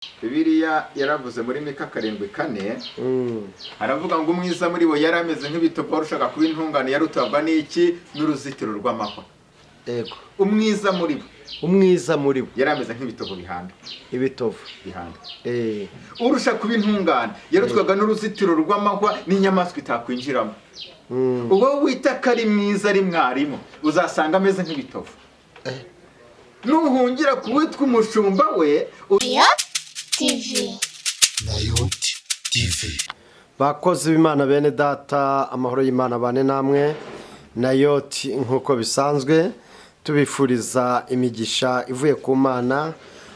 Bibiliya yaravuze muri Mika 7:4 aravuga ngo umwiza muri bo yarameze nk'ibitovu ushaka kuba intungane yarutabwa n'iki n'uruzitiro rw'amahwa. Yego. Umwiza muri bo yarameze nk'ibitovu bihanda. Ibitovu bihanda. Urusha kuba intungane yarutwaga n'uruzitiro rw'amahwa n'inyamaswa itakwinjiramo. Uwo wita kari mwiza ari mwarimu uzasanga ameze nk'ibitovu. Nuhungira kuwitwa umushumba we Nayoti TV. Bakozi b'Imana bene data, amahoro y'Imana bane namwe. Nayoti nkuko bisanzwe tubifuriza imigisha ivuye ku Mana.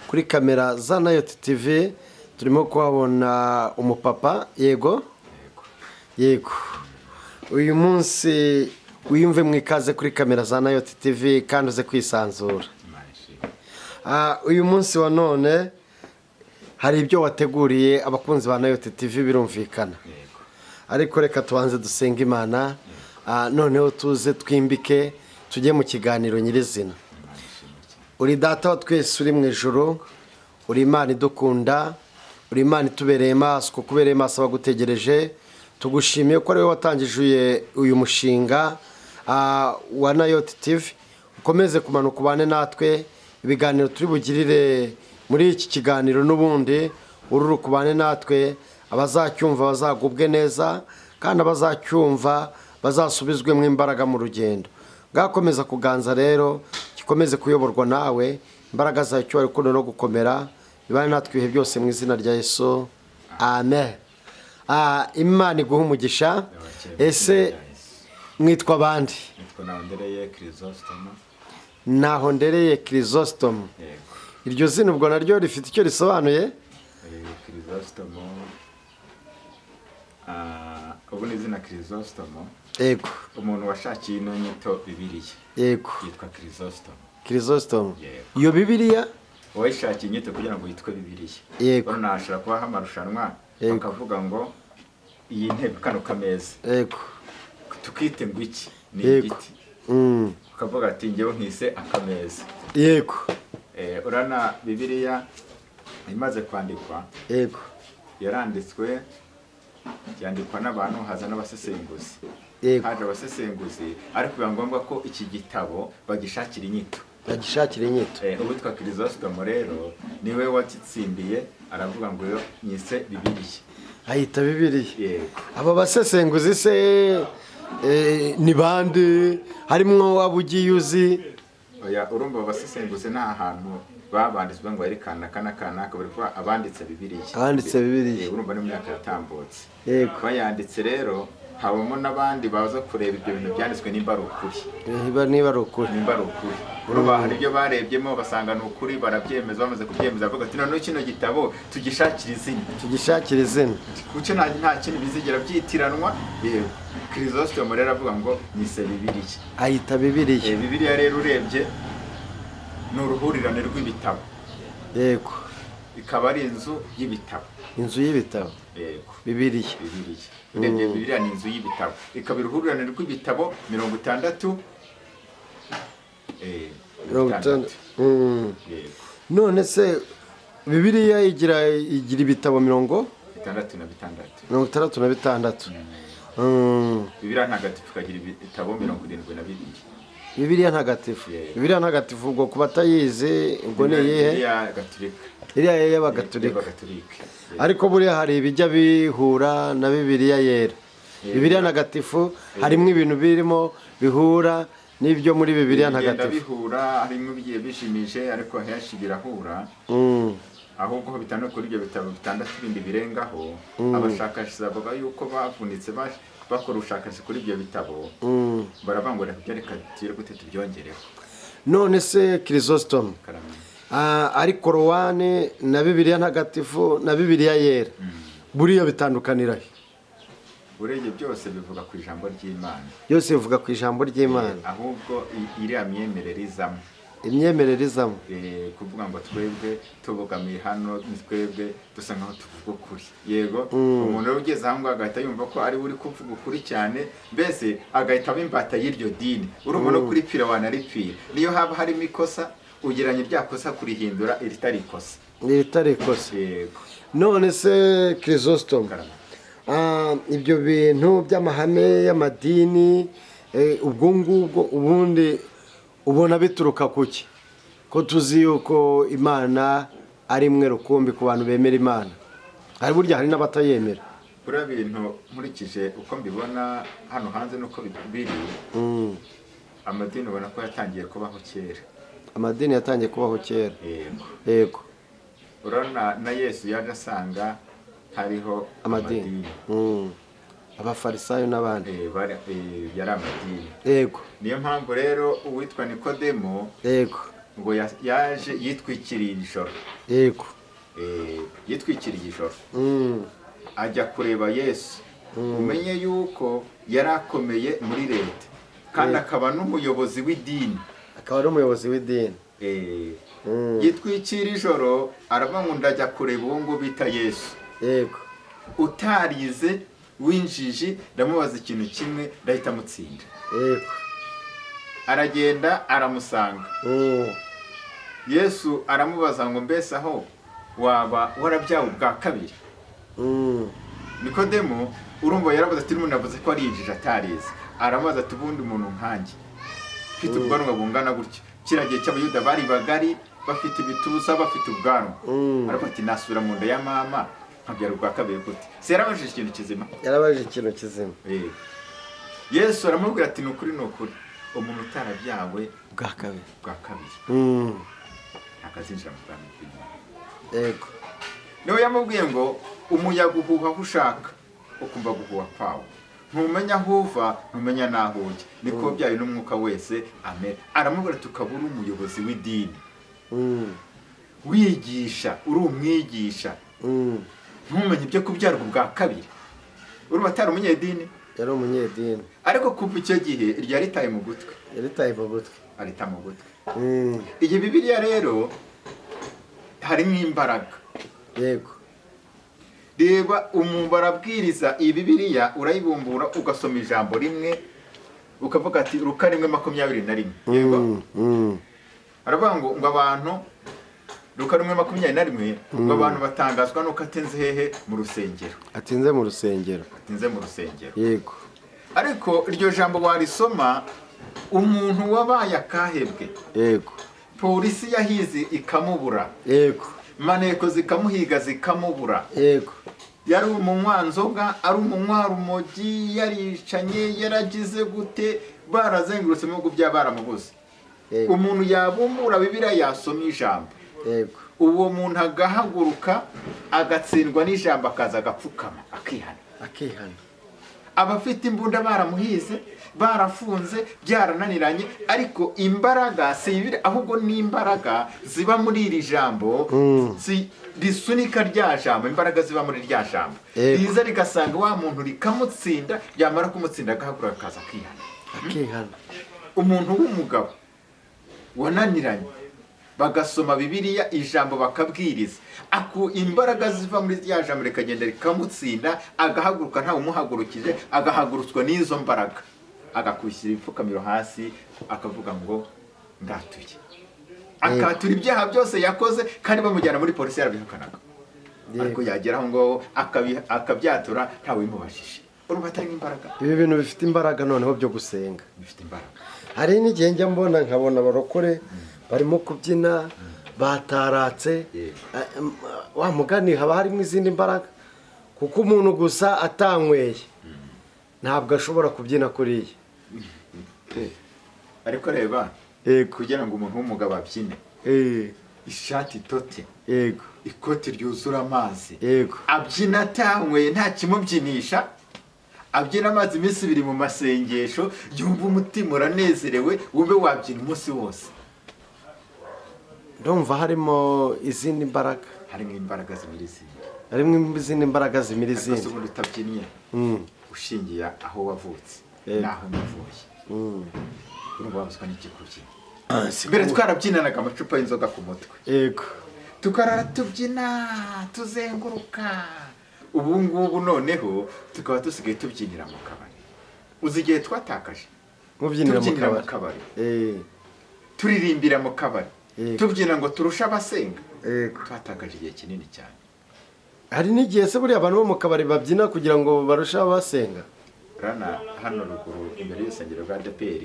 Kuri kamera za Nayoti TV turimo kuhabona umupapa. Yego. Uyu munsi wiyumve mwikaze kuri kamera za Nayoti TV kandi uze kwisanzura. Uyu munsi wa none hari ibyo wateguriye abakunzi ba Nayoti TV birumvikana. Ariko reka tubanze dusenga Imana, noneho tuze twimbike tujye mu kiganiro nyirizina. Uri data wa twese uri mu ijuru, uri Imana idukunda, uri Imana itubereye maso, kubereye maso abagutegereje. Tugushimiye ko ari wowe watangije uyu mushinga wa Nayoti TV. Ukomeze kumanuka ubane natwe, ibiganiro turi bugirire muri iki kiganiro n'ubundi ururu kubane natwe, abazacyumva bazagubwe neza kandi abazacyumva bazasubizwemo imbaraga mu rugendo. Gakomeza kuganza rero, gikomeze kuyoborwa nawe, imbaraga zawe cyo ariko no gukomera ibane natwe ibihe byose mu izina rya Yesu. Amen. Imana iguha umugisha. Ese mwitwa bandi? Nahondereye Chrysostome. Iryo zina ubwo naryo rifite icyo risobanuye? Chrysostome. Ubu ni izina Chrysostome. Yego. Umuntu washakiye ino nyito Bibiliya. Yego. Yitwa Chrysostome. Chrysostome. Iyo Bibiliya wayishakiye inyito kugira ngo yitwe Bibiliya. Yego. Bano nashira kuba hamarushanwa bakavuga ngo iyi ntebe kano kameza. Yego. Tukite ngo iki ni igiti. Ukavuga ati ngewe nkise akameza. Yego. Urana Bibiliya imaze kwandikwa. Yego. Yaranditswe yandikwa n'abantu haza n'abasesenguzi. Yego. Haje abasesenguzi ariko biba ngombwa ko iki gitabo bagishakira inyito. Bagishakira inyito. Uwitwa Chrysostome rero niwe watitsindiye aravuga ngo yo nyise Bibiliya. Ayita Bibiliya. Yego. Aba basesenguzi se ni bande? Harimwo wabugiye uzi? Oya, urumva abasesenguzi nta hantu babanditswe ngo yerekana kana bari kwa abanditse Bibiliya. Abanditse Bibiliya. Urumva n'imyaka yatambutse. Yego. Bayanditse rero habamo n'abandi baza kureba ibyo bintu byanditswe nimba ari ukuri. Niba ari ukuri. Nimba ari ukuri. Urumva hari ibyo barebyemo basanga ni ukuri barabyemeza, bamaze kubyemeza bavuga ati none kino gitabo tugishakira izina. Tugishakira izina. Kuko nta kintu bizigera byitiranwa. Yego. Chrysostome rero avuga ngo nyise Bibiliya. Ayita Bibiliya. Bibiliya rero urebye ni uruhurirane rw'ibitabo. Yego. Ikaba ari inzu y'ibitabo. Inzu y'ibitabo. Yego. Bibiliya. Urebye Bibiliya ni inzu y'ibitabo. Ikaba uruhurirane rw'ibitabo 60. 60. None se Bibiliya igira ibitabo 66. Bibiliya ntagatifu kagira ibitabo 72. Bibiliya ntagatifu. Bibiliya ntagatifu ubwo kubatayize ubwo ni yehe? Bibiliya Gatolika. Iriya y'Abagatolika. Ariko buriya hari ibijya bihura na Bibiliya yera. Bibiliya ntagatifu harimo ibintu birimo bihura n'ibyo muri Bibiliya ntagatifu. Bihura harimo bigiye bishimije ariko henshi birahura. Ahubwo bitandukanye kuri ibyo bitabo 6 bindi birengaho abashakashatsi bavuga yuko bavunitse bakora ubushakashatsi kuri ibyo bitabo barabangura kubyereka tire gute tubyongereho. None se Chrysostome ari Korowani na Bibiliya ntagatifu na Bibiliya yera buriya bitandukanira he? Bureye byose bivuga ku ijambo ry'Imana. Byose bivuga ku ijambo ry'Imana. Ahubwo iriya myemerere izamo. Imyemerere izamo. Kuvuga ngo twebwe tubogamiye hano twebwe dusa nkaho tuvuga ukuri. Yego. Umuntu rero ugeze aho ngo agahita yumva ko ari uri kuvuga ukuri cyane, mbese agahita abimbata y'iryo dini. Urumva no kuri pira wanaripira. Niyo haba harimo ikosa ugeranye rya kosa kurihindura iritari ikosa. ritari ikosa. yego none se Chrysostome, ibyo bintu by'amahame y'amadini ubwo ngubwo ubundi ubona bituruka kuki? Ko tuzi yuko Imana ari imwe rukumbi ku bantu bemera Imana, hari burya hari n'abatayemera. buriya bintu nkurikije uko mbibona hano hanze nuko biri, amadini ubona ko yatangiye kubaho kera. Amadini yatangiye kubaho kera. yego Yego. urabona na Yesu yaje asanga hariho Amadini. Abafarisayo n'abandi. yari amadini. Yego. niyo mpamvu rero uwitwa Nikodemo Yego. ngo yaje yitwikiriye ijoro. Yego. yitwikiriye ijoro ajya kureba Yesu. umenye yuko yari akomeye muri leta kandi akaba n'umuyobozi w'idini. Akaba ari umuyobozi w'idini. yitwikira ijoro aravuga ngo ndajya kureba uwo ngo bita Yesu. Yego. utarize w'injiji ndamubaza ikintu kimwe ndahita amutsinda. Yego. aragenda aramusanga. Yesu aramubaza ngo mbese aho waba warabyawe ubwa kabiri? Nikodemo urumva yaravuze ati n'umuntu avuze ko ari injiji atarize. aramubaza ati ubundi umuntu nkanjye ufite ubwanwa bungana gutyo, kiriya gihe cy'abayuda bari bagari bafite ibituza bafite ubwanwa. aravuga ati nasubira mu nda ya mama nkabyara ubwa kabiri gute? Se yarabajije ikintu kizima. Yarabajije ikintu kizima. Yesu aramubwira ati ni ukuri umuntu utarabyawe bwa kabiri ntabwo azinjira mu bwami bw'Imana. Yego. niwe yamubwiye ngo umuyaga uhuha aho ushaka ukumva guhuha kwawo, ntumenya aho uva ntumenya n'aho ujya, niko byayo n'umwuka wese amen. aramubwira ati ukaba uri umuyobozi w'idini, wigisha, uri umwigisha, ntumenye ibyo kubyarwa ubwa kabiri. urumva atari umunyedini? Yari umunyedini. ariko kuva icyo gihe ryaritaye mu gutwi. arita mu gutwi. iyi Bibiliya rero harimo imbaraga. Yego. reba umuntu arabwiriza iyi Bibiliya urayibumbura ugasoma ijambo rimwe ukavuga ati Luka 1:21. yego. aravuga ngo abantu Luka 1:21 ngo abantu batangazwa nuko atinze hehe mu rusengero. Atinze mu rusengero. Yego. ariko iryo jambo warisoma umuntu wabaye akahebwe. Yego. polisi yahize ikamubura. Yego. maneko zikamuhiga zikamubura. Yego. yari umunywanzoga, ari umunywarumogi, yaricanye, yaragize gute, barazengurutse mu bihugu by'abaramubuze. umuntu yabumbura Bibiliya yasoma ijambo. Yego. uwo muntu agahaguruka agatsindwa n'ijambo akaza agapfukama akihana. abafite imbunda baramuhize, barafunze, byarananiranye, ariko imbaraga si ibiri ahubwo ni imbaraga ziba muri iri jambo risunika rya jambo. imbaraga ziba muri rya jambo riza rigasanga wa muntu rikamutsinda, yamara kumutsinda agahaguruka akaza akihana. umuntu w'umugabo wananiranye bagasoma Bibiliya ijambo bakabwiriza, imbaraga ziva muri rya jambo rikagenda rikamutsinda, agahaguruka ntawe umuhagurukije, agahagurutswa n'izo mbaraga, agakwishyira ibipfukamiro hasi akavuga ngo ndatuye, akatura ibyaha byose yakoze, kandi bamujyana muri polisi yarabihakanaga. ariko yagera aho ngaho akabyatura ntawe bimubashije. urumva atari imbaraga. Ibi bintu bifite imbaraga noneho byo gusenga. bifite imbaraga. hari n'igihe njya mbona nkabona abarokore barimo kubyina bataratse. wa mugani haba harimo izindi mbaraga, kuko umuntu gusa atanyweye ntabwo ashobora kubyina kuriya. ariko reba kugira ngo umuntu w'umugabo abyine, ishati itote, yego, ikoti ryuzura amazi, yego, abyina atanyweye nta kimubyinisha, abyina amazi iminsi 2 mu masengesho, yumva umutima uranezerewe, wumve wabyina umunsi wose. ndumva harimo izindi mbaraga. harimo imbaraga zimira izindi. harimo izindi mbaraga zimira izindi. ariko ubundi utabyinnye ushingiye aho wavutse n'aho navuye, urumva wabuzwa n'iki kubyina. mbere twarabyinanaga amacupa y'inzoga ku mutwe, yego, tukarara tubyina tuzenguruka. ubu ngubu noneho tukaba dusigaye tubyinira mu kabari. uzi igihe twatakaje? mubyinira mu kabari, turirimbira mu kabari, tubyina ngo turushe abasenga. Yego. twatakaje igihe kinini cyane. hari n'igihe se buriya abantu bo mu kabari babyina kugira ngo barusheho basenga. Rana hano ruguru imbere y'urusengero rwa ADPR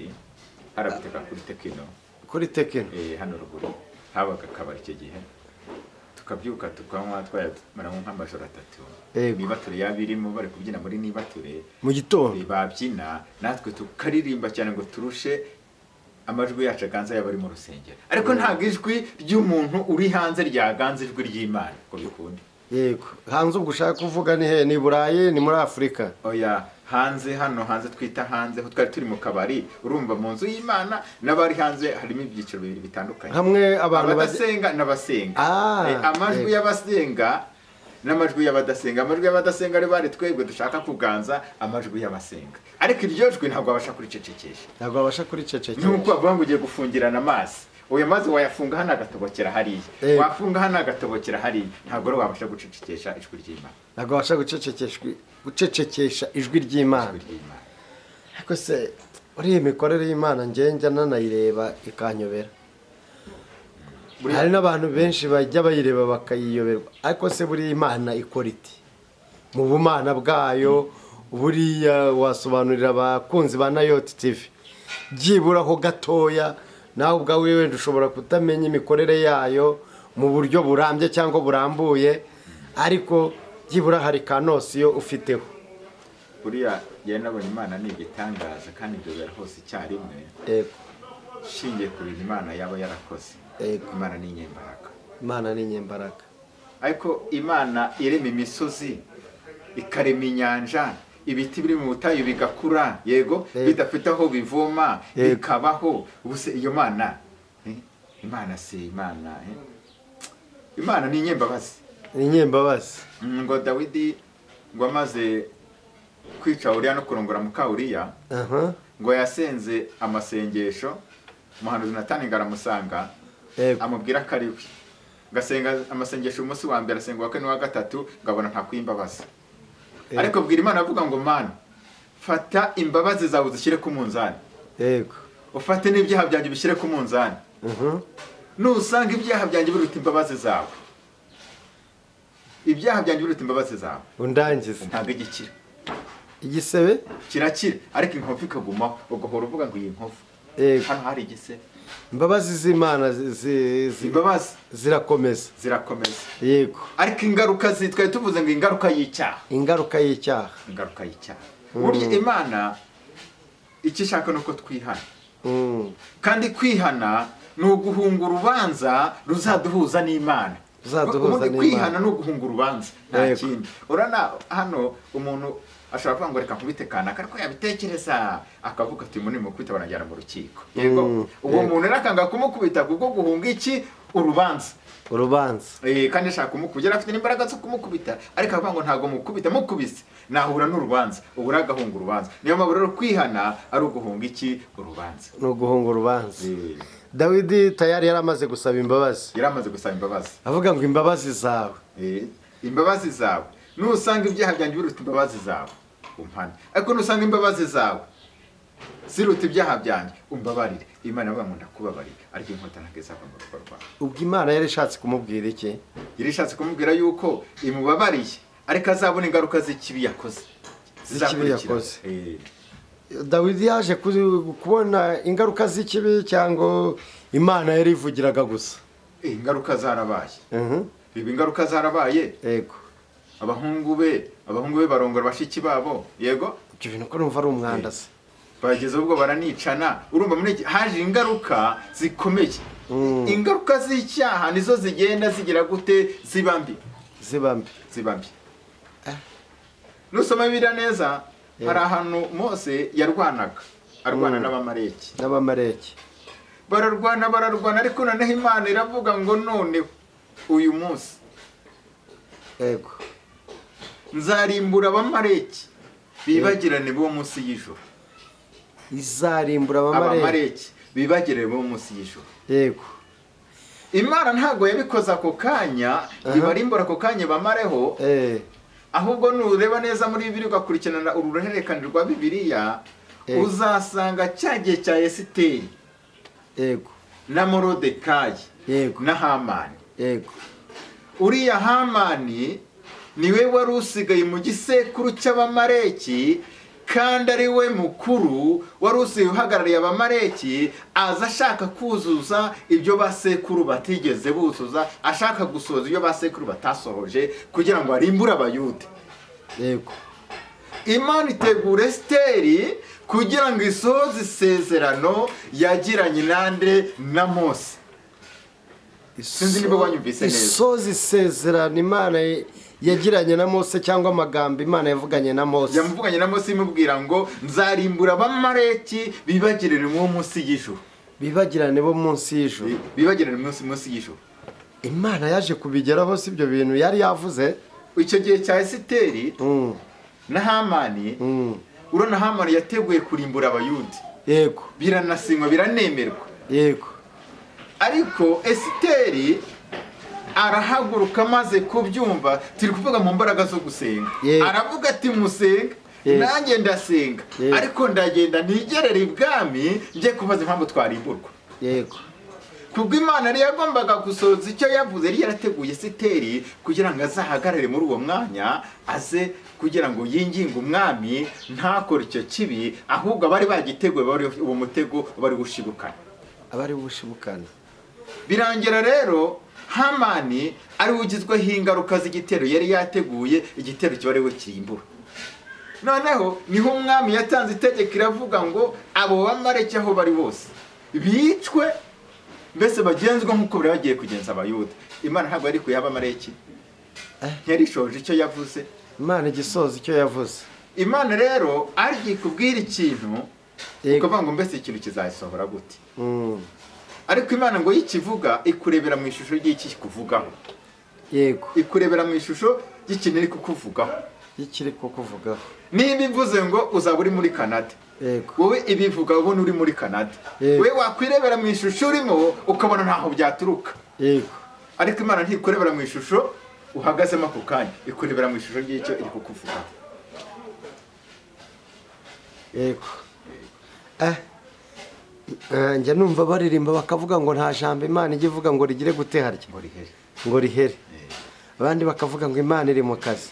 harabiteka kuri Tekino. Hano ruguru habaga akabari icyo gihe tukabyuka tukanywa twayamara nk'amajoro 3 nibature yabirimo bari kubyina muri nibature mu gitondo babyina natwe tukaririmba cyane ngo turushe amajwi yacu aganza yabari mu rusengero, ariko ntabwo ijwi ry'umuntu uri hanze ryaganze ijwi ry'Imana ko bikundi. Yego, hanze ubwo ushaka kuvuga ni he? Ni Burayi, ni muri Afurika? Oya, hanze hano hanze twita hanze ho twari turi mu kabari, urumva mu nzu y'Imana n'abari hanze harimo ibyiciro bibiri bitandukanye. Hamwe abantu badasenga n'abasenga. Amajwi yego. y'abasenga n'amajwi y'abadasenga. Amajwi y'abadasenga ari bari twebwe dushaka kuganza amajwi y'abasenga, ariko iryo jwi ntabwo abasha kuricecekesha. Ntabwo abasha kuricecekesha. Nuko bavuga ngo ugiye gufungirana amazi, oya mazi wayafunga hano agatobokera hariya, wafunga hano agatobokera hariya, ntabwo rero wabasha gucecekesha ijwi ry'Imana. Ntabwo wabasha gucecekesha ijwi ry'Imana. Ariko se uriya imikorere y'Imana njya nanayireba ikanyobera. Hari n'abantu benshi bajya bayireba bakayiyoberwa, ariko se buriya Imana ikora iti mu bumana bwayo? Buriya wasobanurira abakunzi ba Nayoti TV byibura ho gatoya, nawe ubwawe wenda ushobora kutamenya imikorere yayo mu buryo burambye cyangwa burambuye, ariko byibura hari kanosiyo ufiteho. Buriya yewe nabonye Imana ni igitangaza kandi ibyo biri hose icyarimwe. Yego. Shingiye ku bintu Imana yaba yarakoze. Yego. Imana ni inyembaraga. Imana ni inyembaraga. Ariko Imana irema imisozi, ikarema inyanja, ibiti biri mu butayu bigakura, yego, bidafite aho bivoma, bikabaho. Ubuse iyo Mana, Imana si Imana, Imana ni inyembabazi. Ni inyembabazi. Ngo Dawidi ngo amaze kwica Uriya no kurongora muka Uriya, ngo yasenze amasengesho, umuhanuzi Natani ngaramusanga, amubwira ko ari we. Gasenga amasengesho umunsi wa mbere, asenga wa kane wa gatatu, ngabona nta kwimbabaza. Ariko bwira Imana avuga ngo Mana, fata imbabazi zawe uzishyire ku munzani. Yego. Ufate n'ibyaha byanjye bishyire ku munzani. Nusanga ibyaha byanjye biruta imbabazi zawe, ibyaha byanjye biruta imbabazi zawe, undangize. ntabwo igikira. Igisebe kirakira, ariko inkovu ikagumaho, ugahora uvuga ngo iyi nkovu. Hano hari igisebe. Imbabazi z'Imana imbabazi zirakomeza. Yego. Ariko ingaruka twari tuvuze ngo ingaruka y'icyaha. Ingaruka y'icyaha. Burya Imana icyo ishaka nuko twihana. Kandi kwihana ni uguhunga urubanza ruzaduhuza n'Imana. Ubundi kwihana ni uguhunga urubanza, nta kindi. Urana hano umuntu ashobora kuvuga ngo reka nkubite kanaka, ariko yabitekereza akavuga ati muni mukubita banajyana mu rukiko. Yego. Uwo muntu rakanga kumukubita kubwo guhunga iki? Urubanza. Kandi ashaka kumukubita, afite n'imbaraga zo kumukubita, ariko avuga ngo ntago mukubita, mukubise nahura n'urubanza, ubu ragahunga urubanza. Niyo mpamvu rero kwihana ari uguhunga iki? Urubanza. No guhunga urubanza. Dawidi tayari yaramaze gusaba imbabazi. Avuga ngo imbabazi zawe. Imbabazi zawe. Nusanga ibyaha byanjye biruta imbabazi zawe, umpane. Ariko nusanga imbabazi zawe ziruta ibyaha byanjye, umbabarire. Imana avuga ngo ndakubabarira, ariko inkota ntabwo izava mu rugo rwawe. Ubwo Imana yari ishatse kumubwira iki? Yari ishatse kumubwira yuko imubabariye, ariko azabona ingaruka z'ikibi yakoze. Dawidi yaje kubona ingaruka z'ikibi cyangwa Imana yari ivugiraga gusa? Ingaruka zarabaye. Biba ingaruka zarabaye. Yego. Abahungu be barongora bashiki babo. Yego. Ibyo bintu ko numva ari umwanda se. Bageze ubwo baranicana. Urumva muri haje ingaruka zikomeye. Ingaruka z'icyaha nizo zigenda zigira gute? Zibambi. Nusoma Bibiliya neza, hari ahantu Mose yarwanaga, arwana n'abamaleki. Bararwana ariko noneho Imana iravuga ngo none uyu munsi, yego, nzarimbura abamaleki bibagirane bo munsi y'ijuru. Izarimbura abamaleki bibagirane bo munsi y'ijuru. Yego. Imana ntago yabikoza ako kanya, ibarimbura ako kanya bamareho. Ahubwo nureba neza muri Bibiliya ugakurikirana uruhererekane rwa Bibiliya, uzasanga cyagiye cya Esiteri, yego, na Morodekayi, yego, na Hamani, yego uriya Hamani niwe wari usigaye mu gisekuru cy'abamaleki, kandi ari we mukuru wari usigaye uhagarariye abamaleki, aza ashaka kuzuza ibyo basekuru batigeze buzuza, ashaka gusohoza ibyo basekuru batasohoje kugira ngo arimbure abayuda. yego Imana itegura Esiteri kugira ngo isohoze isezerano yagiranye nande na Mose. Sinzi niba wanyumvise neza. isoza isezerano Imana yagiranye na Mose, cyangwa amagambo Imana yavuganye na Mose. Yamuvuganye na Mose imubwira ngo nzarimbura abamaleki bibagirire mu munsi y'ijuru. Bibagirane bo munsi y'ijuru. Bibagirire munsi y'ijuru. Imana yaje kubigeraho, si ibyo bintu yari yavuze. Icyo gihe cya Esiteri na Hamani, urabona Hamani yateguye kurimbura abayuda. Yego. Biranasinywa, biranemerwa. Yego. Ariko Esiteri arahaguruka maze kubyumva, turi kuvuga mu mbaraga zo gusenga. Aravuga ati musenga, nanjye ndasenga, ariko ndagenda nigerere ibwami njye kubaza impamvu twarimburwa. Yego. Kubwo Imana yari yagombaga gusohoza icyo yavuze, yari yarateguye Esiteri kugira ngo azahagarare muri uwo mwanya, aze kugira ngo yinginge umwami ntakore icyo kibi, ahubwo abari bagiteguye uwo mutego bari gushibukana. Abari bushibukana. Birangira rero Hamani ari ugizweho ingaruka z'igitero yari yateguye, igitero kiba ari we kirimbura. Noneho niho umwami yatanze itegeko iravuga ngo abo bamaleki aho bari bose bicwe, mbese bagenzwa nk'uko bari bagiye kugenza abayuda. Imana ntabwo yari kuyaha abamaleki, ntiyarishoje icyo yavuze. Imana igisoza icyo yavuze. Imana rero agiye kubwira ikintu, ukavuga ngo mbese ikintu kizayisohora gute? Ariko Imana ngo yikivuga ikurebera mu ishusho y'iki kuvugaho. Yego. Ikurebera mu ishusho y'ikintu iri kukuvugaho. Ikiri kukuvugaho. Niba ivuze ngo uzaba uri muri Canada, Yego. wowe ibivuga ubona uri muri Canada, wowe wakwirebera mu ishusho urimo ukabona ntaho byaturuka. Yego. Ariko Imana ntikurebera mu ishusho uhagazemo ako kanya, ikurebera mu ishusho y'icyo iri kukuvugaho. Yego. Njya numva baririmba bakavuga ngo nta jambo Imana ijya ivuga ngo rigire gute harya, ngo rihere. Abandi bakavuga ngo Imana iri mu kazi.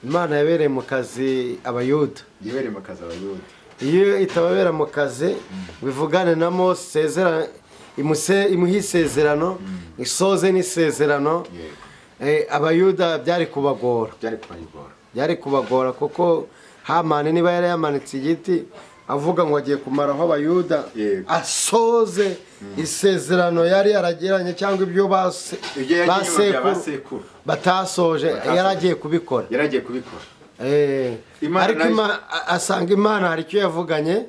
Imana yabereye mu kazi abayuda. Yabereye mu kazi abayuda. Iyo itababera mu kazi bivugane na Mose, imuhe isezerano, isoze n'isezerano, abayuda byari kubagora kuko Hamani niba yari yamanitse igiti avuga ngo agiye kumaraho abayuda, asoze isezerano yari yaragiranye cyangwa ibyo basekuru batasoje, yari agiye kubikora. Ariko asanga Imana hari icyo yavuganye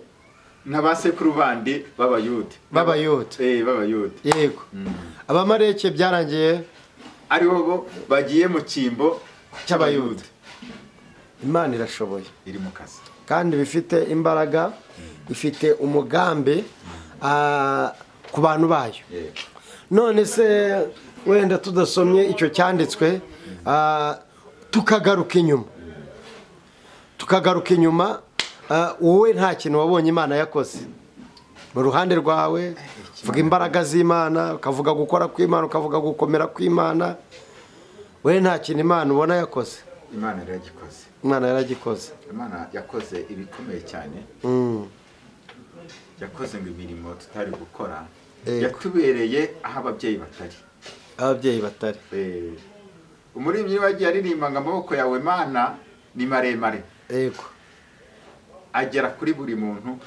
n'abasekuru bandi b'abayuda. Yego. Abamaleki byarangiye aribo bo bagiye mu cyimbo cy'abayuda. Imana irashoboye, iri mu kazi kandi bifite imbaraga, ifite umugambi ku bantu bayo. None se wenda tudasomye icyo cyanditswe, tukagaruka inyuma, wowe nta kintu wabonye Imana yakoze mu ruhande rwawe? Vuga imbaraga z'Imana, ukavuga gukora kw'Imana, ukavuga gukomera kw'Imana. Wowe nta kintu Imana ubona yakoze? Imana yaragikoze. Imana yakoze ibikomeye cyane. Yakoze ngo imirimo tutari gukora, yatubereye aho ababyeyi batari. Umuririmbyi wagiye aririmba ngo amaboko yawe Mana ni maremare. Yego. Agera kuri buri muntu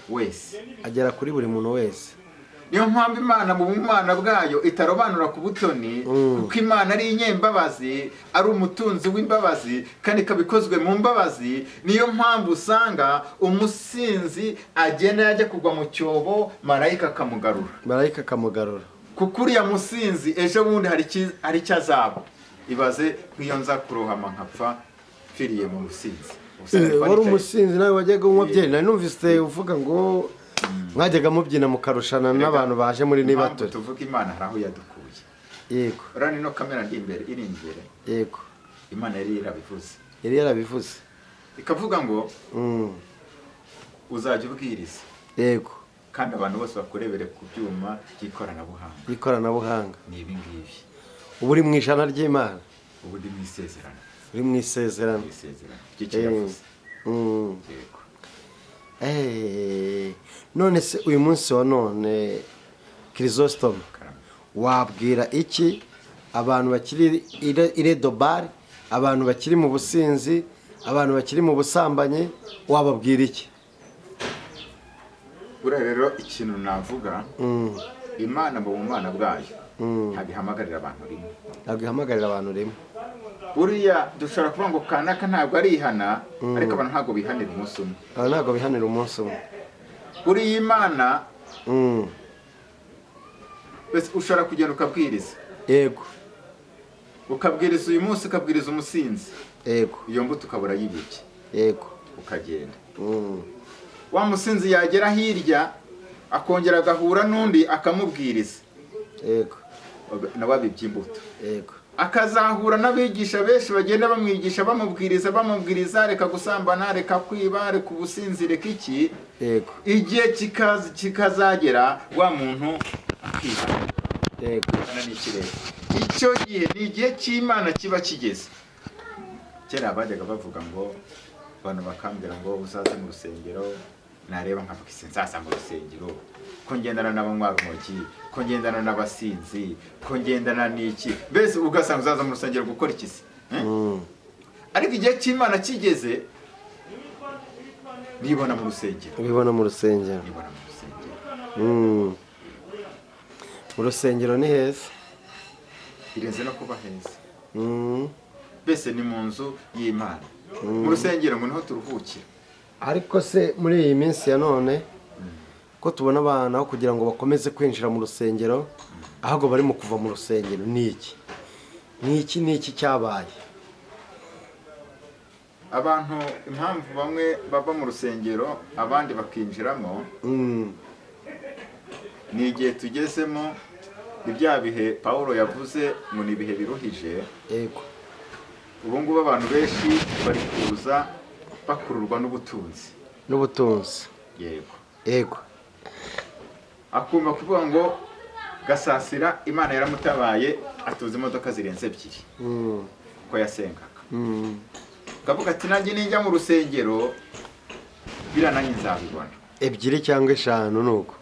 wese. Niyo mpamvu Imana mu bumana bwayo itarobanura ku butoni, kuko Imana ari inyembabazi, ari umutunzi w'imbabazi, kandi kabikozwe mu mbabazi. Niyo mpamvu usanga umusinzi agenda yajya kugwa mu cyobo, marayika akamugarura. Kuko uriya musinzi ejo bundi hari icyo azaba. Ibaze nk'iyo nza kurohama nkapfa mfiriye mu musinzi. Wari umusinzi nawe wajyaga unywa byeri. Nari numvise uvuga ngo mwajyaga mubyina mukarushana n'abantu baje muri nibature. Tuvuga Imana hari aho yadukuye. Yego. Urani no kamera iri imbere. Yego. Imana yari yarabivuze. Ikavuga ngo uzajya ubwiriza. Yego. Kandi abantu bose bakurebere ku byuma by'ikoranabuhanga. Ikoranabuhanga. Ni ibi ngibi. ubu uri mu ijana ry'Imana, ubu ndi mu isezerano. uri mu isezerano. Icyo yavuze. Yego. None se uyu munsi wa none Chrysostome, wabwira iki abantu bakiri iredobari, abantu bakiri mu businzi, abantu bakiri mu busambanyi, wababwira iki? Buriya rero ikintu navuga, Imana mu bumana bwayo ntabwo ihamagarira abantu rimwe. Ntabwo ihamagarira abantu rimwe. Buriya dushobora kuvuga ngo kanaka ntabwo arihana, ariko abantu ntabwo bihanira umunsi umwe. Abantu ntabwo bihanira umunsi umwe. Buriya Imana ushobora kugenda ukabwiriza. Yego. Ukabwiriza uyu munsi, ukabwiriza umusinzi. Yego. Iyo mbuto ukabura yibiki. Yego. Ukagenda. Wa musinzi yagera hirya akongera agahura n'undi akamubwiriza. Yego. Nawe abibye imbuto. Yego. Akazahura n'abigisha benshi bagenda bamwigisha bamubwiriza, reka gusambana, reka kwiba, reka ubusinzi, reka iki. Yego. Igihe kikazagera wa muntu akihana. Yego. Icyo gihe ni igihe cy'Imana kiba kigeze. Kera bajyaga bavuga ngo, abantu bakambwira ngo uzaze mu rusengero, nareba nkavuga isi nzaza mu rusengero, ko ngendana n'abanywarumogi, ko ngendana n'abasinzi, ko ngendana n'iki. Mbese ugasanga uzaza mu rusengero gukora iki se? Ariko igihe cy'Imana kigeze, nibona mu rusengero. Ubibona mu rusengero. Nibona mu rusengero. Mu rusengero ni heza. Birenze no kuba heza. Mbese ni mu nzu y'Imana. Mu rusengero ngo niho turuhukira. Ariko se muri iyi minsi ya none ko tubona abana aho kugira ngo bakomeze kwinjira mu rusengero, ahubwo bari mu kuva mu rusengero, ni iki cyabaye? Abantu impamvu bamwe bava mu rusengero abandi bakinjiramo, ni igihe tugezemo, ibya bihe Pawulo yavuze ngo ni ibihe biruhije. Yego. Ubu ngubu abantu benshi bari kuza bakururwa n'ubutunzi. Yego. Akumva kuvuga ngo Gasasira Imana yaramutabaye, atuze imodoka zirenze 2 ko yasengaga. Kavuga ati nanjye ninjya mu rusengero birananye nzabibona 2 cyangwa 5 nuko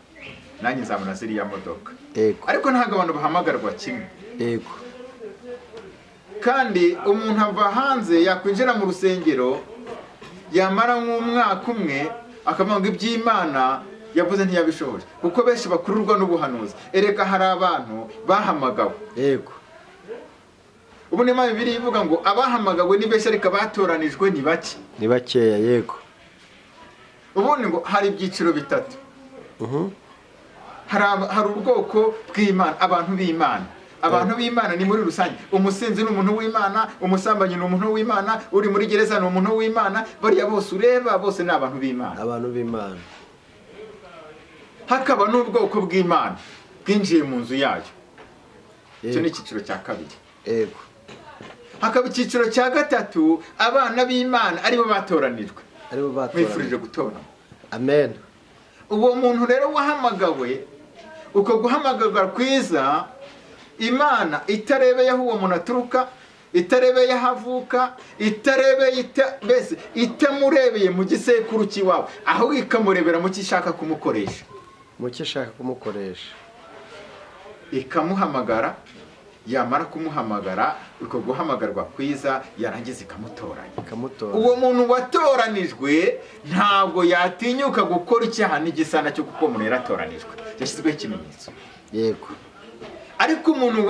nanjye nzabona ziriya modoka. Yego. Ariko ntabwo abantu bahamagarwa kimwe. Yego. Kandi umuntu ava hanze yakwinjira mu rusengero, yamara nk'umwaka umwe akavuga iby'Imana yavuze ntiyabishoboye, kuko benshi bakururwa n'ubuhanuzi. Erega hari abantu bahamagawe. Yego. Ubu ni mpamvu Bibiliya ivuga ngo abahamagawe ni benshi ariko abatoranijwe ni bake. Ni bakeya. Yego. Ubundi ngo hari ibyiciro 3. Hari ubwoko bw'Imana, abantu b'Imana. Abantu b'Imana ni muri rusange. Umusinzi ni umuntu w'Imana, umusambanyi ni umuntu w'Imana, uri muri gereza ni umuntu w'Imana. Bariya bose ureba bose ni abantu b'Imana. Abantu b'Imana. Hakaba n'ubwoko bw'Imana bwinjiye mu nzu yayo. Icyo ni icyiciro cya 2. Yego. Hakaba icyiciro cya 3, abana b'Imana aribo batoranijwe. Mwifurije gutora. Amen. Uwo muntu rero wahamagawe, uko guhamagarwa kwiza, Imana itarebeye aho uwo muntu aturuka, itarebeye aho avuka, mbese itamurebeye mu gisekuru cy'iwawe, aho ikamurebera mu cyo ishaka kumukoresha. Ikamuhamagara, yamara kumuhamagara, uko guhamagarwa kwiza yarangiza ikamutoranya. Uwo muntu watoranijwe ntabwo yatinyuka gukora icyaha n'igisana cyo, kuko umuntu yaratoranijwe, yashyizweho ikimenyetso. Yego. Ariko umuntu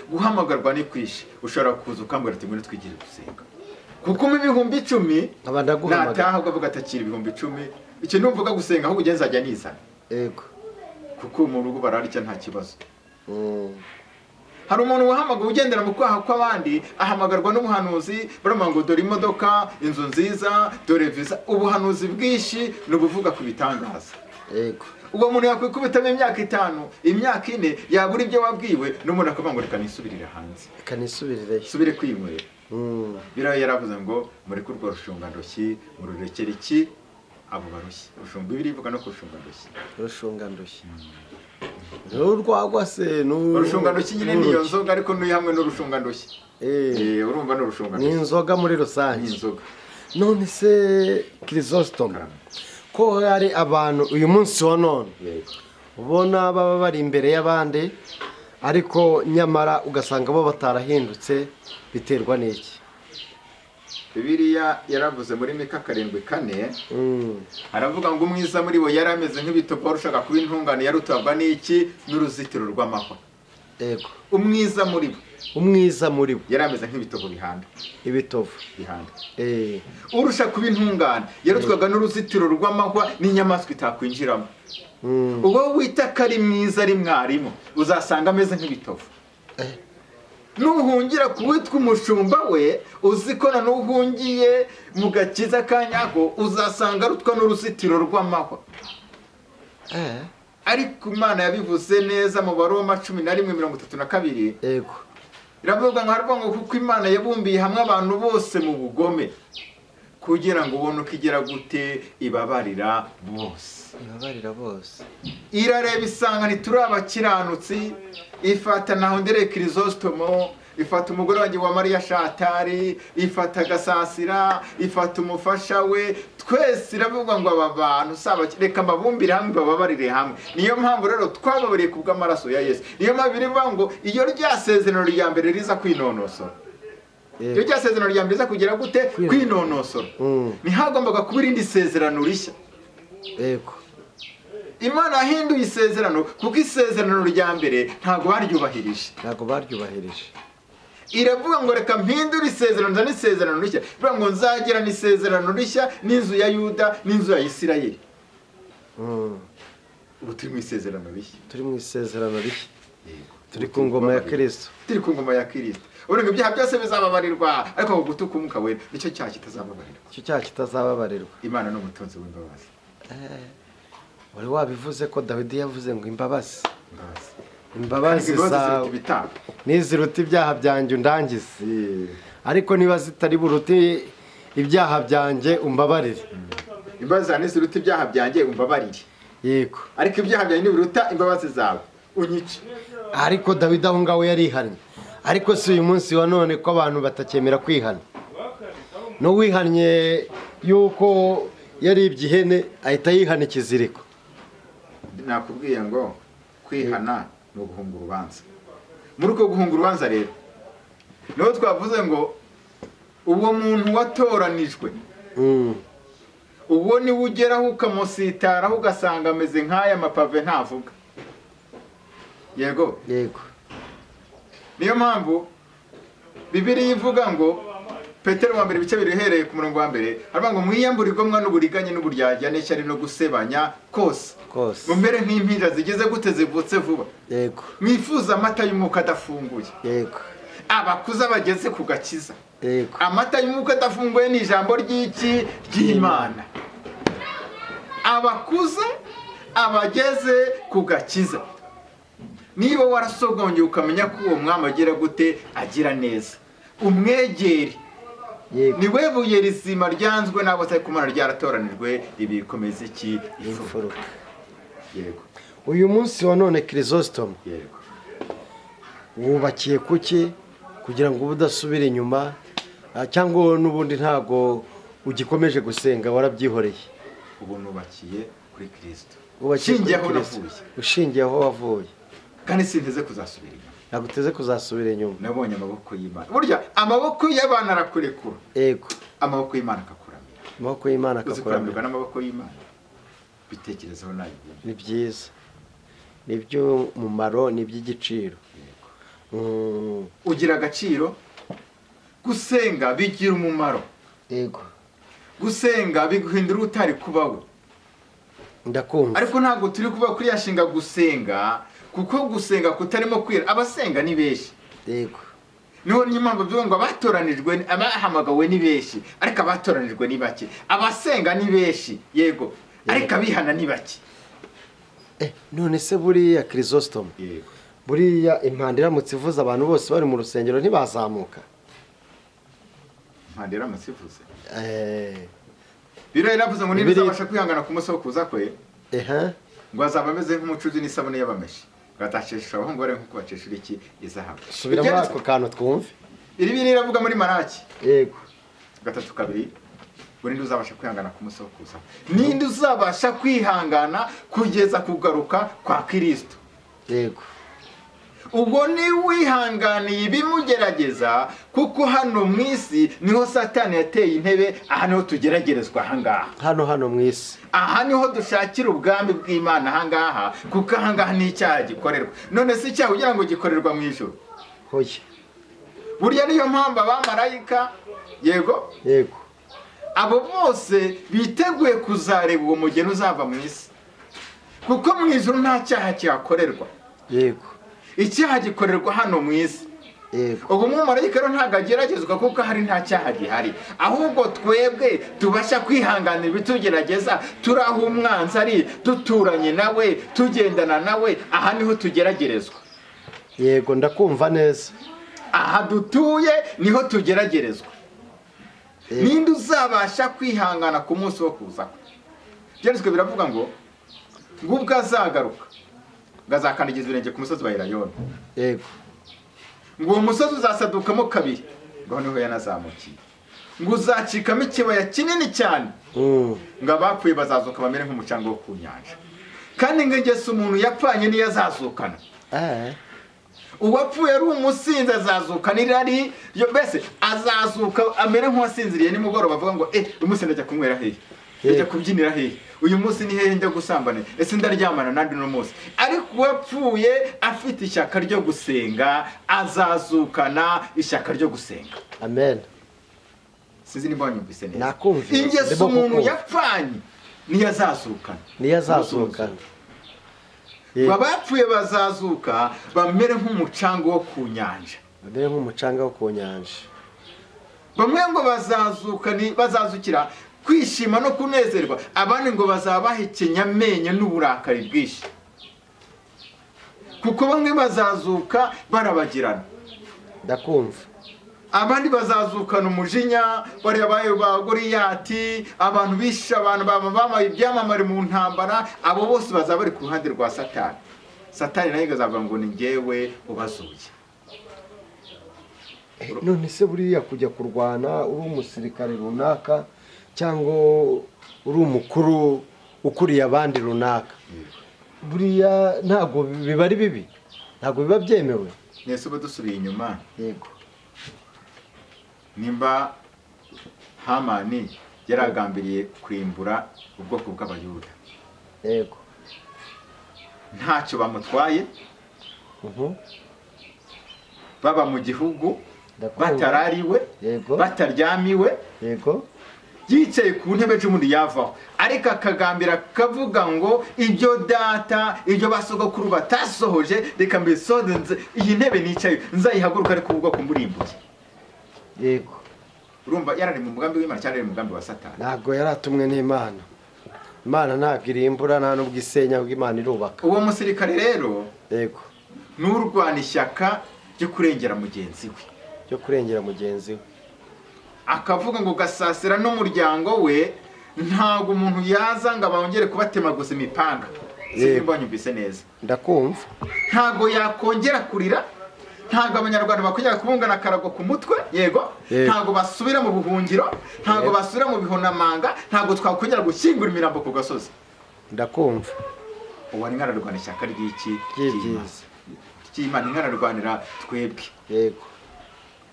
guhamagarwa ni kwishe. Ushobora kuza ukambwira ati ngwino twigire gusenga, kuko mu 10,000 nataha ukavuga atakira 10,000. Icyo numvuga gusenga aho ugenza ajya nizana. Yego. Kuko umuntu ubu bararicya nta kibazo. Hari umuntu wahamagawe ugendera mu kwaha kw'abandi, ahamagarwa n'ubuhanuzi, baravuga ngo dore imodoka, inzu nziza, dore visa. Ubuhanuzi bwinshi ni ubuvuga ku bitangaza. Yego. Uwo muntu yakwikubitamo imyaka 5, imyaka 4, yabura ibyo wabwiwe, n'umuntu akavuga ngo reka nisubirire hanze. Subire kwinywera. Biriya yaravuze ngo muri kurwo rushungandoshyi mururekere iki abo barushye. Bibiliya ivuga no kurushungandoshyi. n'urwagwa se urushungandushyi nyine niyo nzoga ariko n'uyu hamwe n'urushungandushyi urumva ni n'urushungandushyi inzoga muri rusange. ni inzoga. none se Chrysostome, ko hari abantu uyu munsi wa none Yego. ubona baba bari imbere y'abandi ariko nyamara ugasanga bo batarahindutse, biterwa n'iki? Bibiliya yaravuze muri Mika 7:4 aravuga ngo umwiza muri bo yari ameze nk'ibitobo ushaka kuba intungane yarutagwa n'iki n'uruzitiro rw'amahwa. Yego, Umwiza muri bo umwiza muri bo yari ameze nk'ibitobo bihanda. ibitovu. Bihanda. urusha kuba intungane yarutwaga n'uruzitiro rw'amahwa n'inyamaswa itakwinjiramo. Uwo wita ko ari mwiza ari mwarimu uzasanga ameze nk'ibitovu. Nuhungira kuwitwa umushumba we uziko na nuhungiye mu gakiza kanyago uzasanga rutwa n'uruzitiro rw'amahwa. Ariko Imana yabivuze neza mu Baroma 11:32. Yego. Iravuga ngo kuko Imana yabumbiye hamwe abantu bose mu bugome kugira ngo ubone uko igera gute ibabarira bose. Ibabarira bose. Irareba isanga ntituri abakiranutsi, ifata naho ndere Chrysostome, ifata umugore wanjye wa Mariya Shatari, ifata Gasasira, ifata umufasha we, twese iravuga ngo aba bantu reka mbabumbire hamwe bababarire hamwe. Niyo mpamvu rero twababariye kubw'amaraso ya Yesu. Niyo mpamvu irivuga ngo iyo ryasezerano rya mbere riza kwinonosora. Iyo ryasezerano rya mbere riza kugira gute kwinonosora. Ntihagombaga kuba irindi sezerano rishya. Yego. Imana yahinduye isezerano kuko isezerano rya mbere ntago baryubahirije. Iravuga ngo reka mpindure isezerano nzane isezerano rishya. Ivuga ngo nzagira n'isezerano rishya n'inzu ya Yuda n'inzu ya Isirayeli. Ubu turi mu isezerano rishya. Turi ku ngoma ya Kristo. Urenge ibyaha byose bizababarirwa ariko gutuka umuka we nicyo cyaha kitazababarirwa. Imana no mutunzi w'imbabazi. Wari wabivuze ko Dawidi yavuze ngo imbabazi zawe niziruta ibyaha byanjye undangize. Ariko niba zitari buruti ibyaha byanjye umbabarire. Imbabazi zawe niziruta ibyaha byanjye umbabarire. Yego. Ariko ibyaha byanjye nibiruta imbabazi zawe unyice. Ariko Dawidi aho ngaho yarihannye. Ariko si uyu munsi wa none ko abantu batakemera kwihana. No wihannye yuko yari ibyihene ahita yihana ikiziriko. Nakubwiye ngo kwihana no guhunga urubanza. Muri uko guhunga urubanza rero niho twavuze ngo uwo muntu watoranijwe uwo ni ugeraho ukamusitaraho ugasanga ameze nk'aya mapave ntavuga. Yego. Niyo mpamvu Bibiliya ivuga ngo Petero 1:2 bihereye ku murongo wa mbere aravuga ngo mwiyamburirwamwa n'uburiganye n'uburyarya n'ishyari no gusebanya kose. Mumbere nk'impinja zigeze gute zivutse vuba. Yego. Mwifuza amata y'umwuka adafunguye. Yego. Abakuza bageze ku gakiza. Yego. Amata y'umwuka adafunguye ni ijambo ry'Imana. Abakuza abageze ku gakiza. Niba warasogongeye ukamenya ko uwo mwami agira gute agira neza, umwegere. Ni we buye rizima ryanzwe n'abo atari kumara ryaratoranijwe ibikomeza iki ifuruka. Yego. Uyu munsi wa none Chrysostome. Yego. Wubakiye kuki kugira ngo ubudasubira inyuma cyangwa n'ubundi ntago ugikomeje gusenga warabyihoreye? Ubu nubakiye kuri Kristo. Ushingiye aho wavuye. Kandi sinteze kuzasubira inyuma. Naguteze kuzasubira inyuma. Nabonye amaboko y'Imana. Burya amaboko y'abana arakurekura. Yego. Amaboko y'Imana akakuramira. Amaboko y'Imana akakuramira. N'amaboko y'Imana. Bitekerezaho nayo. Ni byiza. Nibyo mumaro niby'igiciro. Ugira agaciro. Gusenga bigira umumaro. Yego. Gusenga biguhindura utari kubawe. Ndakumva. Ariko ntabwo turi kuba kuri yashinga gusenga kuko gusenga kutarimo kwira abasenga ni beshi. Yego. Niho nyamamba byo ngo abatoranijwe abahamagawe ni beshi ariko abatoranijwe ni bake. Abasenga ni beshi. Yego. Ariko abihana ni bake. None se buriya Chrysostome. Yego. Buriya impanda iramutse ivuze abantu bose bari mu rusengero ntibazamuka. Impanda iramutse ivuze. Biro yaravuze ngo nibizabasha kwihangana ku munsi wo kuza kwe. Ngo azaba ameze nk'umucuzi n'isabune y'abameshi. gatashesha abahungu bare nkuko baceshura iki izahabu. subira muri ako kantu twumve. Iri biri iravuga muri Maraki Yego. 3:2 ngo ninde uzabasha kwihangana ku munsi wo kuza, ninde uzabasha kwihangana kugeza kugaruka kwa Kristo. Yego. Ubwo ni wihanganiye ibimugerageza, kuko hano mu isi niho Satani yateye intebe, aha niho tugeragerezwa ahangaha. Hano mu isi. Aha niho dushakira ubwami bw'Imana ahangaha, kuko ahangaha ni icyaha gikorerwa. None si icyaha kugira ngo gikorerwa mu ijuru. Hoya. Burya niyo mpamvu abamarayika, yego, abo bose biteguye kuzareba uwo mugeni uzava mu isi, kuko mu ijuru nta cyaha kihakorerwa. Yego. Icyaha gikorerwa hano mu isi. Ubu umumarayika rero ntabwo ageragezwa kuko hari nta cyaha gihari, ahubwo twebwe tubasha kwihanganira ibitugerageza, turaho umwanzi ari, duturanye nawe, tugendana nawe, aha niho tugeragerezwa. Yego, ndakumva neza. Aha dutuye niho tugeragerezwa. Ninde uzabasha kwihangana ku munsi wo kuza? Byanditswe biravuga ngo ubwo azagaruka ngazakandagiza ibirenge ku musozi wa Elayono. Yego. Ngo uwo musozi uzasadukamo kabiri, ngo niho yanazamukiye. Ngo uzacikamo ikibaya kinini cyane. Ngo abapfuye bazazuka bamere nk'umucanga wo ku nyanja. Kandi ngengese umuntu yapfanye niyo azazukana. Uwapfuye ari umusinzi azazukana irari, mbese azazuka amere nk'uwasinziriye nimugoroba, bavuga ngo umusinzi ajya kunywera hehe, ajya kubyinira hehe, uyu munsi ni hehe njya gusambana, ese ndaryamana nandi no munsi. Ariko uwapfuye afite ishyaka ryo gusenga azazukana ishyaka ryo gusenga. Amen. Sinzi niba wanyumvise neza. Nakumvise. Ingese umuntu yapfanye niyo azazukana. Abapfuye bazazuka bamere nk'umucanga wo ku nyanja. Bamwe ngo bazazukira kwishima no kunezerwa, abandi ngo bazaba bahekenya amenyo n'uburakari bwinshi, kuko bamwe bazazuka barabagirana. Ndakumva. Abandi bazazukana umujinya, bari abaye ba Goliyati, abantu bishe abantu bamaye ibyamamare mu ntambara, abo bose bazaba bari ku ruhande rwa Satani. Satani nayo azavuga ngo ni ngewe ubazuye. None se buriya kujya kurwana uri umusirikare runaka cyangwa uri umukuru ukuriye abandi runaka, buriya ntago biba ari bibi, ntago biba byemewe. Nese uba dusubiye inyuma. Yego. Nimba Hamani yaragambiriye kurimbura ubwoko bw'Abayuda, Yego. ntacyo bamutwaye, baba mu gihugu batarariwe, bataryamiwe, Yego. yicaye ku ntebe cy'umundi yavaho, ariko akagambira kavuga ngo ibyo data, ibyo basogokuru batasohoje, reka mbisoze iyi ntebe nicaye nzayihaguruka ariko ubwoko mburimbuye. Yego. Urumva yarari mu mugambi w'Imana cyane mu mugambi wa Satani. Ntabwo yaratumwe n'Imana. Imana ntabwo irimbura, nta nubwo isenya, ahubwo Imana irubaka. Uwo musirikare rero, Yego, n'urwana ishyaka ryo kurengera mugenzi we, akavuga ngo gasasira n'umuryango we, ntabwo umuntu yaza ngo abongere kubatemaguza imipanga. Simba wanyumvise neza. Ndakumva. Ntabwo yakongera kurira, ntabwo abanyarwanda bakongera kubungana akarago ku mutwe, yego, ntabwo basubira mu buhungiro, ntabwo basubira mu bihonamanga, ntabwo twakongera gushyingura imirambo ku gasozi. Ndakumva. Uwo ni nkararwana ishyaka ry'iki cy'Imana, nkararwanira twebwe. Yego.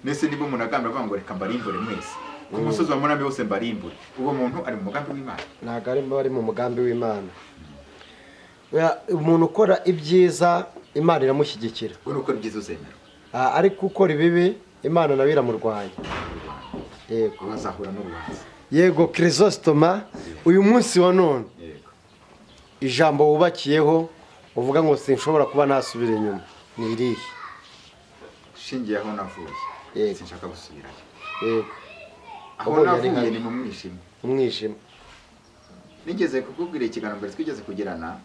Nese niba umuntu agambira avuga ngo reka mbarimbure mwese, ku musozi wa Munami wose mbarimbure, uwo muntu ari mu mugambi w'Imana? Ntabwo ari mu mugambi w'Imana. Umuntu ukora ibyiza Imana iramushyigikira. We nukora ibyiza uzemera. Ariko ukora ibibi Imana nayo iramurwanya. Yego. Azahura n'urubanza. Yego, Chrysostoma, uyu munsi wa none, ijambo wubakiyeho uvuga ngo sinshobora kuba nasubira inyuma, ni irihe? Shingiye aho navuye, sinshaka gusubirayo. Yego. Aho navuye ni mu mwijima. Nigeze kukubwira ikiganiro mbere twigeze kugirana,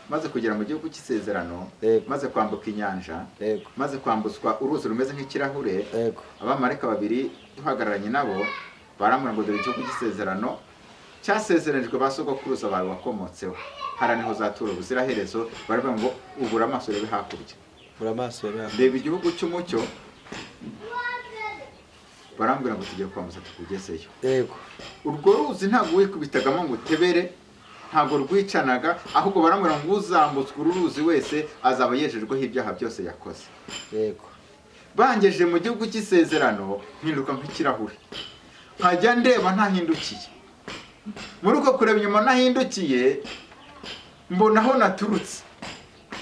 maze kugera mu gihugu cy'isezerano, maze kwambuka inyanja, maze kwambuswa uruzi rumeze nk'ikirahure, abamarayika babiri duhagararanye nabo barambwira ngo dore igihugu cy'isezerano cyasezeranijwe ba sogokuruza bawe wakomotseho, hara niho uzatura ubuziraherezo. Baravuga ngo ubura amaso urebe hakurya, ura amaso yawe. reba igihugu cy'umucyo. Barambwira ngo tugiye kwambuza tukugezeyo. Yego. Urwo ruzi ntabwo wikubitagamo ngo utebere, ntabwo rwicanaga, ahubwo barambwira ngo uzambutswe uru ruzi wese azaba yejejweho ibyaha byose yakoze. Yego. Bangeje mu gihugu cy'isezerano mpinduka nk'ikirahure, nkajya ndeba ntahindukiye. Muri uko kureba inyuma nahindukiye, mbona aho naturutse,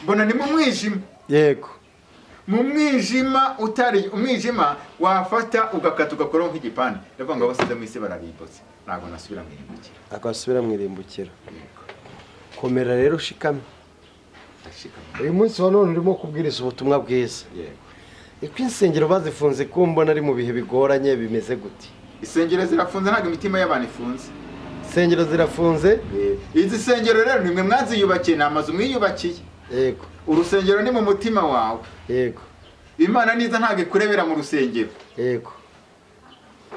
mbona ni mu mwijima. Yego. Mu mwijima, utari umwijima wafata ugakata ugakora nk'igipande. Ndavuga ngo abasize mu isi bararimbutse, ntabwo nasubira mu irimbukiro. Akasubira mu irimbukiro. Komera rero ushikame. Ndashikama. Uyu munsi wa none urimo kubwiriza ubutumwa bwiza. Yego. Iko insengero bazifunze ko mbona ari mu bihe bigoranye bimeze gute? Isengero zirafunze, ntabwo imitima y'abantu ifunze. Insengero zirafunze. Izi sengero rero nimwe mwaziyubakiye, ni amazu mwiyubakiye. Yego. Urusengero ni mu mutima wawe. Yego. Imana niza ntabwo ikurebera mu rusengero. Yego.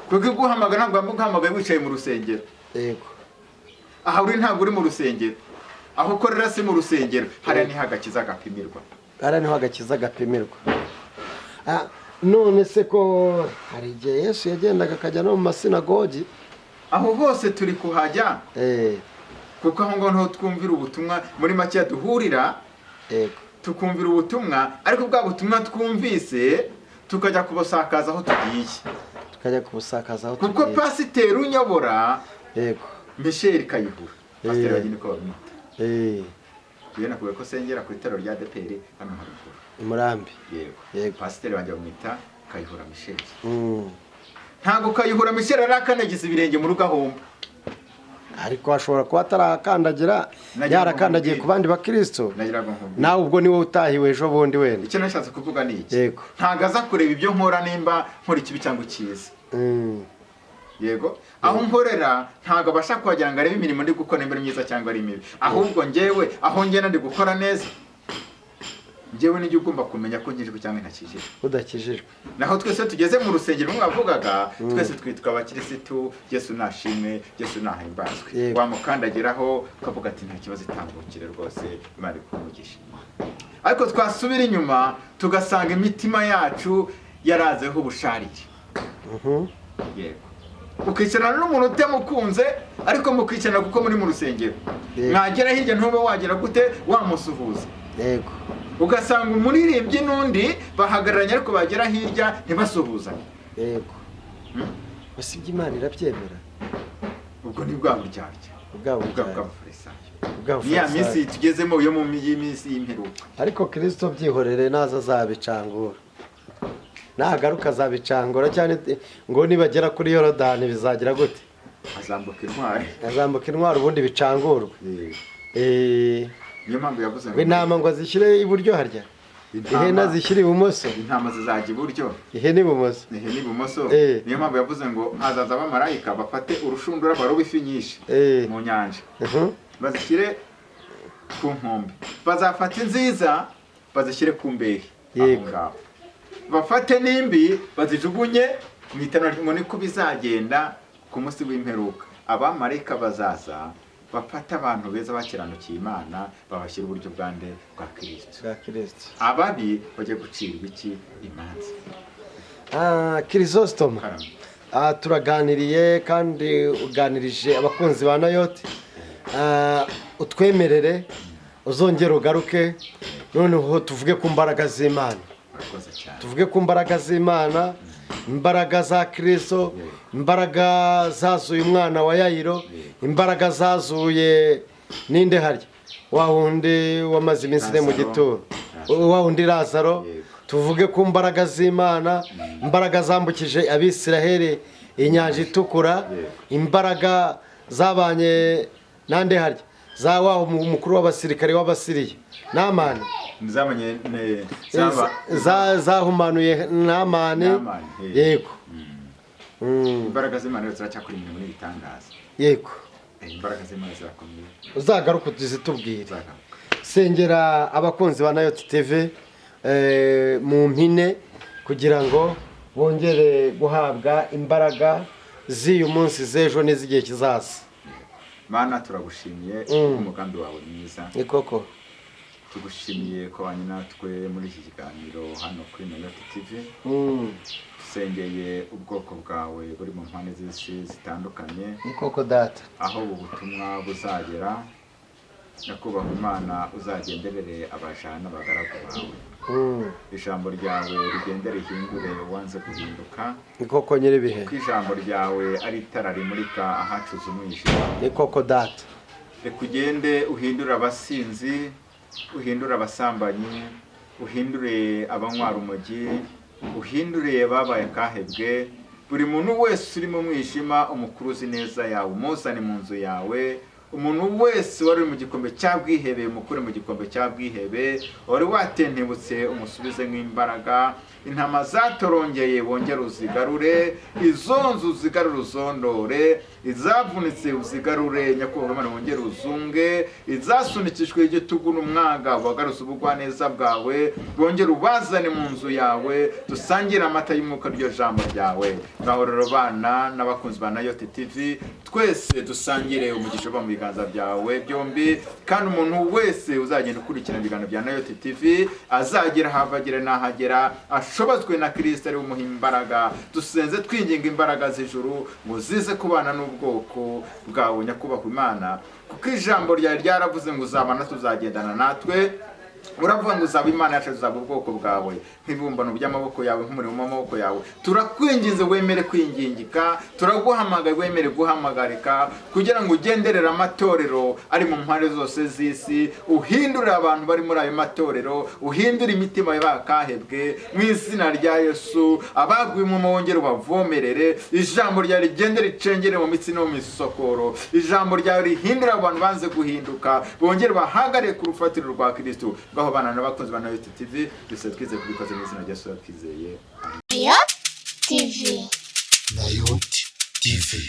Kuko iguhamagara ntabwo guhamagara wicaye mu rusengero. Yego. Aha uri ntabwo uri mu rusengero, aho ukorera si mu rusengero. Hariya niho agakiza gapimirwa. Hariya niho agakiza gapimirwa. None se ko hari igihe Yesu yagendaga akajya no mu masinagogi? Aho hose turi kuhajya, kuko aho ngaho twumvira ubutumwa. Muri make duhurira, tukumvira ubutumwa, ariko bwa butumwa twumvise tukajya kubusakaza aho tugiye. Kuko pasiteri unyobora, Michel Kayihura, pasiteri wagiye niko bamwita. Yewe nakuwe ko sengera ku itaro rya ADEPR hano haruguru i Murambi. Yego. Pasiteri wanjye bamwita Kayihura Michel. Ntabwo Kayihura Michel arakanagiza ibirenge mu rugahomba, ariko ashobora kuba atarakandagira, yarakandagiye ku bandi bakristo. Nawe ubwo niwe utahiwe ejo bundi wenda. Icyo nashatse kuvuga ni iki? Ntabwo aza kureba ibyo nkora nimba nkora ikibi cyangwa icyiza. Yego. Aho nkorera ntabwo abasha kuhagira ngo arebe imirimo ndi gukora nimba myiza cyangwa ari mibi. Ahubwo njyewe aho ngenda ndi gukora neza, njyewe nijye ugomba kumenya ko nkijwe cyangwa ntakijijwe. Udakijijwe. Naho twese tugeze mu rusengero mwavugaga, twese twitwa abakirisitu. Yesu nashimwe, Yesu nahimbazwe. Wamukandagiraho ukavuga ati nta kibazo, itambukire rwose, Imana ikumugisha. Ariko twasubira inyuma tugasanga imitima yacu yarazeho ubusharire. Yego. Ukicarana n'umuntu utamukunze, ariko mukicarana kuko muri mu rusengero. Mwagera hirya ntube wagira gute wamusuhuza. Yego. Ugasanga umuririmbyi n'undi bahagararanye, ariko bagera hirya ntibasuhuzanye. Yego. Basi Imana irabyemera. Ubwo ni bwa buryarya. Ubwabo ya minsi tugezemo yo mu minsi y'imperuka. Ariko Kristo byihorere naza azabicangura. Nagaruka azabicangura cyane ngo nibagera kuri Yorodani bizagira gute? Azambuka intwari ubundi bicangurwe. Niyo mpamvu yavuze ngo intama ngo zishyire iburyo harya, ihene zishyire ibumoso. Intama zizajya iburyo, ihene ibumoso. Niyo mpamvu yavuze ngo hazaza abamarayika bafate urushundura barobe ifi nyinshi mu nyanja, bazishyire ku nkombe. Bazafata inziza bazishyire ku mbehe. Yego. Bafate n'imbi bazijugunye mu itanura. Ngo niko bizagenda ku munsi w'imperuka. Abamarayika bazaza bafata abantu beza bakiranukiye Imana, babashyira uburyo bwande bwa Kristo. Ababi bajye gucirwa iki? Imanza. Chrysostome, turaganiriye kandi uganirije abakunzi ba Nayoti. Utwemerere uzongera ugaruke noneho tuvuge ku mbaraga z'Imana. Tuvuge ku mbaraga z'Imana, imbaraga za Kristo, imbaraga zazuye umwana wa Yayiro, imbaraga zazuye ninde harya wa wundi wamaze iminsi mu gituro, wa wundi Lazaro. Tuvuge ku mbaraga z'Imana, imbaraga zambukije Abisiraheli inyanja itukura, imbaraga zabanye nande harya za wa umukuru w'abasirikare w'Abasiriya Namani, zahumanuye Namani. Yego. Imbaraga z'Imana ziracyakora imirimo n'ibitangaza. Yego. Imbaraga z'Imana zirakomeye. Uzagaruka tuzitubwire. Sengera abakunzi ba Nayoti TV mu mpine kugira ngo bongere guhabwa imbaraga z'uyu munsi z'ejo n'iz'igihe kizaza. Mana turagushimiye umugambi wawe mwiza. ni koko Tugushimiye ko wanye natwe muri iki kiganiro hano kuri Nayoti TV. Dusengeye ubwoko bwawe buri mu mpande z'isi zitandukanye. ni koko data, aho ubu butumwa buzagera, nyakubahwa Imana uzagenderere abajana n'abagaragu bawe. Ijambo ryawe rigende rihindure wanze guhinduka. ni koko nyiribihe, Ko ijambo ryawe ari itara rimurika ahacuze umwijima. ni koko data. Reka ugende uhindure abasinzi, uhindure abasambanyi, uhindure abanywara urumogi, uhindure babaye kahebwe. Buri muntu wese uri mu mwijima umukuruzi neza yawe umuzane mu nzu yawe. Umuntu wese wari mu gikombe cyabwihebe mukure mu gikombe cyabwihebe. Wari watentebutse umusubize nk'imbaraga. Intama zatorongeye bongera uzigarure, izonzu uzigarure uzondore, izavunitse uzigarure nyakubahwa Imana wongere uzunge, izasunikishwe igitugu n'umwaga wagaruza ubugwaneza bwawe bongere ubazane mu nzu yawe. Dusangire amata y'umwuka ryo jambo ryawe. Ngahorero bana n'abakunzi ba Nayoti TV, twese dusangire umugisha uva mu biganza byawe byombi. Kandi umuntu wese uzagenda ukurikirana ibiganiro bya Nayoti TV azagera havagire n'ahagera ashobozwe na Kristo ari umuha imbaraga. Dusenze twinginga imbaraga z'ijuru ngo zize kubana n'ubwoko bwawe nyakubahwa Imana, kuko ijambo ryawe ryaravuze ngo uzabana tuzagendana natwe. Uravuga ngo uzaba Imana yacu, uzaba ubwoko bwawe nk'ibibumbano by'amaboko yawe, nk'umurimo w'amaboko yawe. Turakwinginze wemere kwingingika, turaguhamagaye wemere guhamagarika, kugira ngo ugenderere amatorero ari mu mpande zose z'isi. Uhindurire abantu bari muri ayo matorero, uhindure imitima y'abakahebwe mu izina rya Yesu. Abagwimo wongere ubavomerere. Ijambo ryawe rigende ricengere mu mitsi no mu misokoro. Ijambo ryawe rihindura abantu banze guhinduka, bongere bahagarare ku rufatiro rwa Kristo. Ngaho bana n'abakunzi ba Nayoti TV, duse twize kubikoze mu izina rya Yesu twizeye. Nayoti TV.